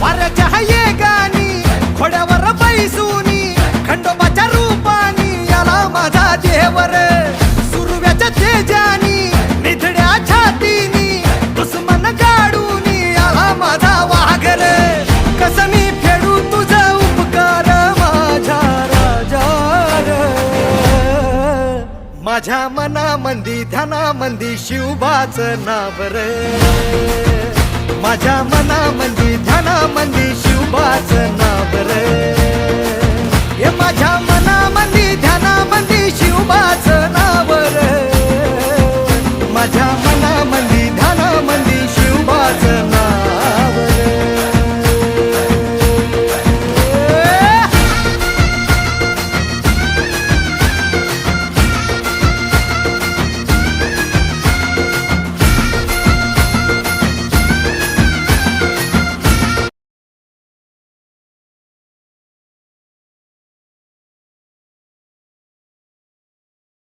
वाऱ्याच्या हाये गाणी घोड्यावर बैसूनी खंडोबाच्या रूपानी आला माझा देवर सुरव्याच्या तेजानी निधड्या छातीनी दुश्मन गाडूनी आला माझा वाघर कसं मी फेडू तुझा उपकार माझ्या राजा माझ्या मनामंदी ध्यानामंदी शिवबाचं नाव रे माझ्या मनामंदी ध्याना